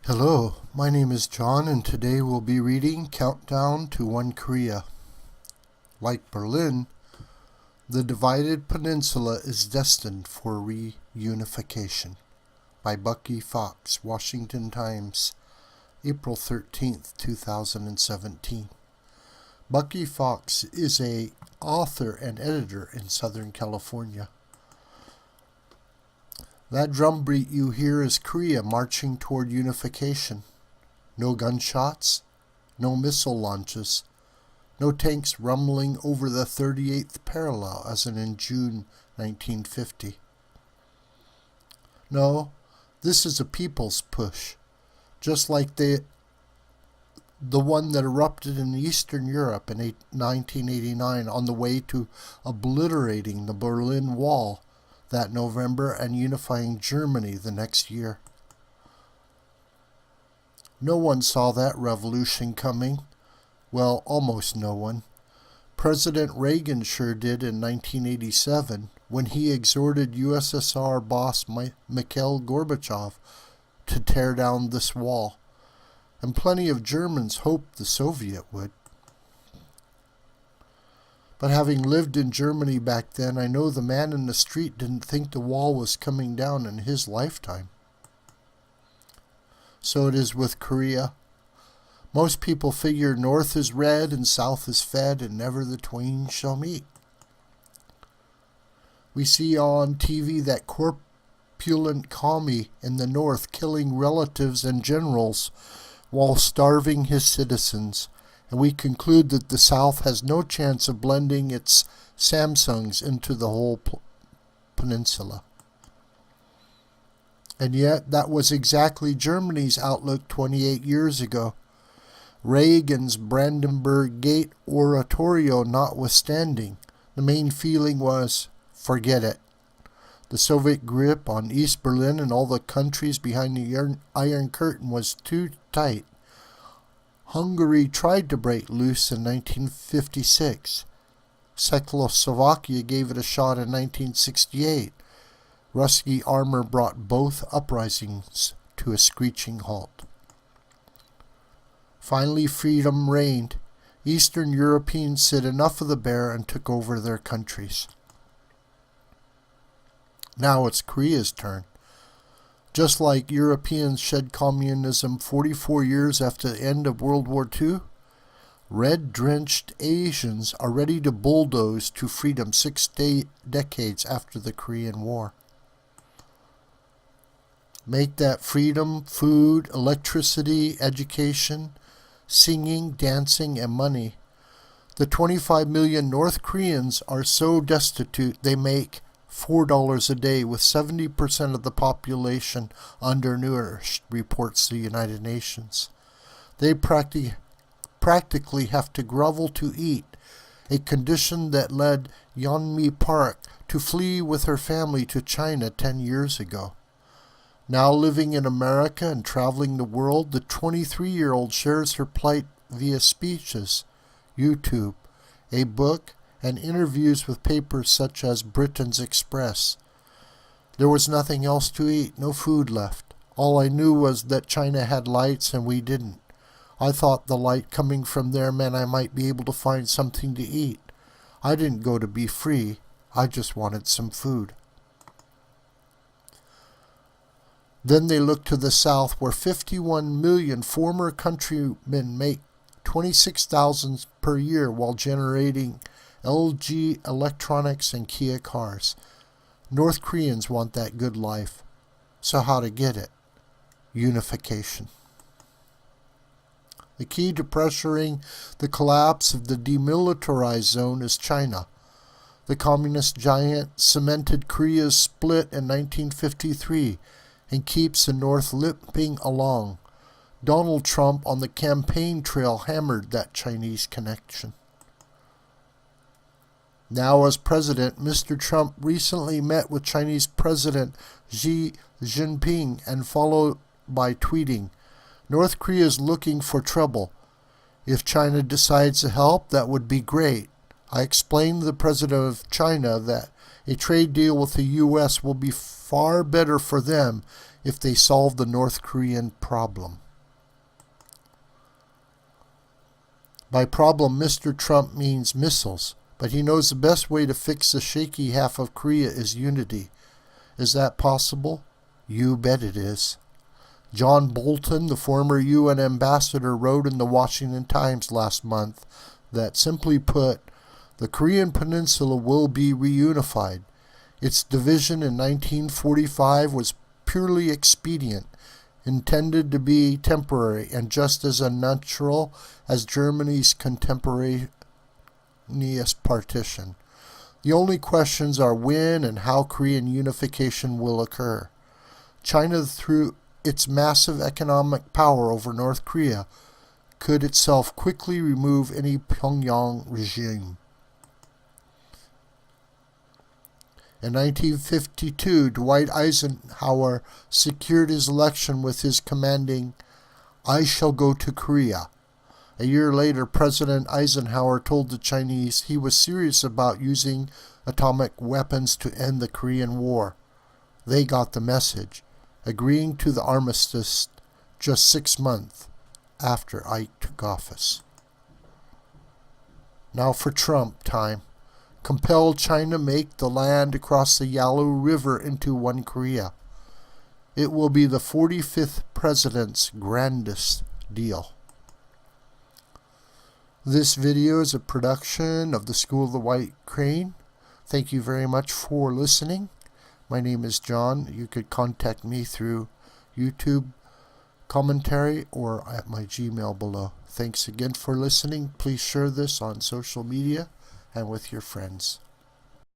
Hello, my name is John, and today we'll be reading Countdown to One Korea. Like Berlin, the divided peninsula is destined for reunification. By Bucky, Washington Times, April 13th, 2017. Bucky is an author and editor in Southern California. That drumbeat you hear is Korea marching toward unification. No gunshots, no missile launches, no tanks rumbling over the 38th parallel as in June 1950. No, this is a people's push, just like the one that erupted in Eastern Europe in 1989 on the way to obliterating the Berlin Wall that November and unifying Germany the next year. No one saw that revolution coming. Well, almost no one. President Reagan sure did in 1987 when he exhorted USSR boss Mikhail Gorbachev to tear down this wall. And plenty of Germans hoped the Soviet would. But having lived in Germany back then, I know the man in the street didn't think the wall was coming down in his lifetime. So it is with Korea. Most people figure north is red and south is fed, and never the twain shall meet. We see on TV that corpulent commie in the north killing relatives and generals while starving his citizens. And we conclude that the South has no chance of blending its Samsungs into the whole peninsula. And yet, that was exactly Germany's outlook 28 years ago. Reagan's Brandenburg Gate oratorio notwithstanding, the main feeling was, forget it. The Soviet grip on East Berlin and all the countries behind the Iron Curtain was too tight. Hungary tried to break loose in 1956. Czechoslovakia gave it a shot in 1968. Rusky armor brought both uprisings to a screeching halt. Finally, freedom reigned. Eastern Europeans said enough of the bear and took over their countries. Now it's Korea's turn. Just like Europeans shed communism 44 years after the end of World War II, red-drenched Asians are ready to bulldoze to freedom 6 decades after the Korean War. Make that freedom, food, electricity, education, singing, dancing, and money. The 25 million North Koreans are so destitute they make $4 a day, with 70% of the population undernourished, reports the United Nations. They practically have to grovel to eat, a condition that led Yeonmi Park to flee with her family to China 10 years ago. Now living in America and traveling the world, the 23-year-old shares her plight via speeches, YouTube, a book, and interviews with papers such as Britain's Express. There was nothing else to eat, no food left. All I knew was that China had lights and we didn't. I thought the light coming from there meant I might be able to find something to eat. I didn't go to be free, I just wanted some food. Then they looked to the south, where 51 million former countrymen make $26,000 per year while generating LG electronics and Kia cars. North Koreans want that good life. So how to get it? Unification. The key to pressuring the collapse of the demilitarized zone is China. The communist giant cemented Korea's split in 1953 and keeps the North limping along. Donald Trump on the campaign trail hammered that Chinese connection. Now as president, Mr. Trump recently met with Chinese President Xi Jinping and followed by tweeting, "North Korea is looking for trouble. If China decides to help, that would be great. I explained to the president of China that a trade deal with the U.S. will be far better for them if they solve the North Korean problem. By problem, Mr. Trump means missiles, but he knows the best way to fix the shaky half of Korea is unity. Is that possible? You bet it is. John Bolton, the former UN ambassador, wrote in the Washington Times last month that, simply put, the Korean peninsula will be reunified. Its division in 1945 was purely expedient, intended to be temporary and just as unnatural as Germany's contemporaneous partition. The only questions are when and how Korean unification will occur. China, through its massive economic power over North Korea, could itself quickly remove any Pyongyang regime. In 1952, Dwight Eisenhower secured his election with his commanding, "I shall go to Korea." A year later, President Eisenhower told the Chinese he was serious about using atomic weapons to end the Korean War. They got the message, agreeing to the armistice just 6 months after Ike took office. Now for Trump time. Compel China make the land across the Yalu River into one Korea. It will be the 45th president's grandest deal. This video is a production of the School of the White Crane. Thank you very much for listening. My name is John. You could contact me through YouTube commentary or at my Gmail below. Thanks again for listening. Please share this on social media and with your friends.